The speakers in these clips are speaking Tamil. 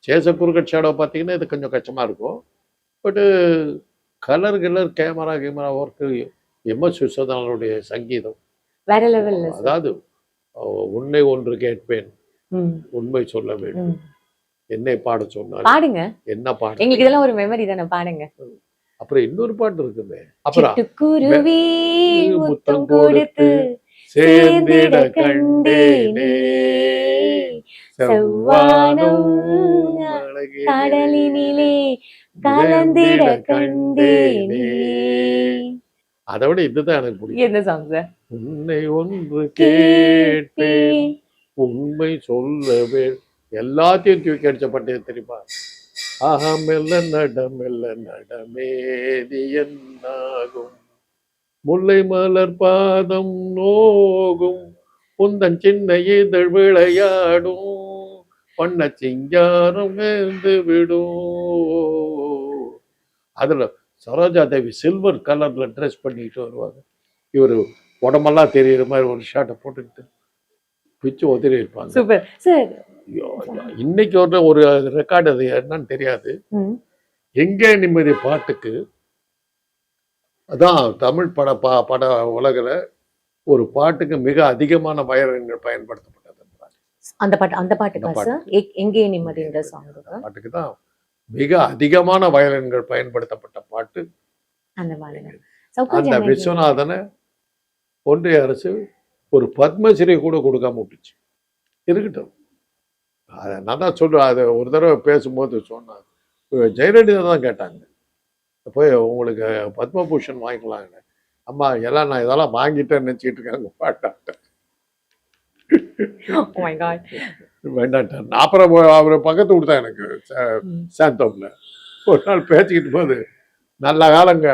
சேச குறுக்கட் ஷேடோ பார்த்தீங்கன்னா இது கொஞ்சம் கஷ்டமாக இருக்கும். பட்டு கலர் கேமரா ஒர்க்கு எம்எஸ் விஸ்வநாதனுடைய சங்கீதம் வேற லெவல்ல சார். அதாவது உன்னை ஒன்று கேட்பேன் ம், உண்மை சொல்ல வேண்டும் ம். என்னை பாட சொன்னால் பாடுங்க, என்ன பாடு. எங்களுக்கு இதெல்லாம் ஒரு மெமரி தானே, பாடுங்க. அப்புறம் இன்னொரு பாட்டு இருக்குமே, அப்புறம் சிட்டுக்குருவி முத்தம் முத்தம் கொடுத்து கொடுத்து சேர்ந்திட கண்டேனே செவ்வானம் அழகே கடலினிலே கலந்திட கண்டேனே. அதை விட இதுதான் எனக்கு பிடிக்கும். என்ன சாங் சார்? உன்னை ஒன்று கேட்பேன் உண்மை சொல்லவே எல்லாத்தையும் தூக்கி அடிச்ச பட்டே தெரியுமா? ஆஹா மெல்ல நடமேதி என்னாகும் முல்லை மலர் பாதம் நோகும் உந்தன் சின்ன இதழ் விளையாடும் பண்ண சிங்காரம் வேந்து விடும். அதுல சரோஜா தேவி சில்வர் கலர்ல ட்ரெஸ் பண்ணிட்டு வருவாங்க. இவர் உடம்பெல்லாம் தெரியுற மாதிரி ஒரு ஷர்ட்டை போட்டுக்கிட்டு பிச்சு உதறி இருப்பாங்க. Super sir. இன்னைக்கு ஒரு ரெக்கார்டு, அது என்னன்னு தெரியாது. எங்கே நிம்மதி பாட்டுக்கு அதான் தமிழ் பட உலகில் ஒரு பாட்டுக்கு மிக அதிகமான வயலின்கள் பயன்படுத்தப்பட்டது. அந்த பாட்டுக்கு எங்கே நிம்மதின்ற சாங் பாட்டுக்கு தான் மிக அதிகமான வயலின்கள் பயன்படுத்தப்பட்ட பாட்டு. அந்த விஸ்வநாதனை ஒன்றிய அரசு ஒரு பத்மஸ்ரீ கூட கொடுக்காம விட்டுச்சு. இருக்கட்டும், அதை நான் தான் சொல்றேன். அதை ஒரு தடவை பேசும்போது சொன்னேன், ஜெயலலிதா தான் கேட்டாங்க, போய் உங்களுக்கு பத்மபூஷன் வாங்கிக்கலாங்க. அம்மா எல்லாம் நான் இதெல்லாம் வாங்கிட்டேன்னு நினச்சிக்கிட்டு இருக்காங்க பாட்டாட்ட வேண்டாட்டார். அப்புறம் அவர் பக்கத்து கொடுத்தா எனக்கு சாந்தோம்ல ஒரு நாள் பேசிக்கிட்டு போது, நல்ல காலங்க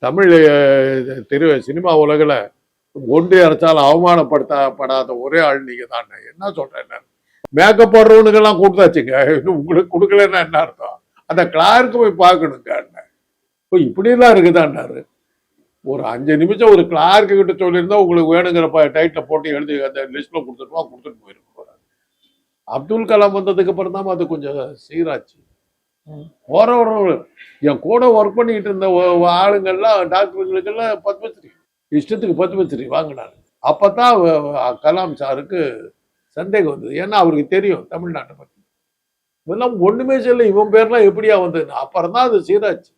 தமிழ் சினிமா உலகில் ஒன்றிய அரசால் அவமானப்படுத்தப்படாத ஒரே ஆள் நீங்க தான். என்ன சொல்றேன், மேக்கப் போடுறவனுக்கெல்லாம் கொடுத்தாச்சுங்க, இன்னும் உங்களுக்கு கொடுக்கலன்னா என்ன அர்த்தம்? அந்த கிளார்க்கு போய் பார்க்கணுங்க. இப்போ இப்படிலாம் இருக்குதான்னாரு. ஒரு 5 நிமிஷம் ஒரு கிளார்க்கு கிட்ட சொல்லியிருந்தா உங்களுக்கு வேணுங்கிற டைட்டில் போட்டு எழுதி அந்த லிஸ்ட்ல கொடுத்துட்டு போயிருக்க போறாரு. அப்துல் கலாம் வந்ததுக்கு அப்புறம் தான் அது கொஞ்சம் சீராச்சு. போறவங்க என் கூட ஒர்க் பண்ணிக்கிட்டு இருந்த ஆளுங்கள்லாம் டாக்டருங்களுக்கெல்லாம் பத்மஸ்ரீ இஷ்டத்துக்கு பத்மஸ்ரீ வாங்கினாரு. அப்பதான் கலாம் சாருக்கு சந்தேகம் வந்தது. ஏன்னா அவருக்கு தெரியும் தமிழ்நாட்டை பத்தி. இதெல்லாம் ஒண்ணுமே சொல்ல, இவன் பேர்லாம் எப்படியா வந்தது. அப்புறம் தான் அது சீராச்சு.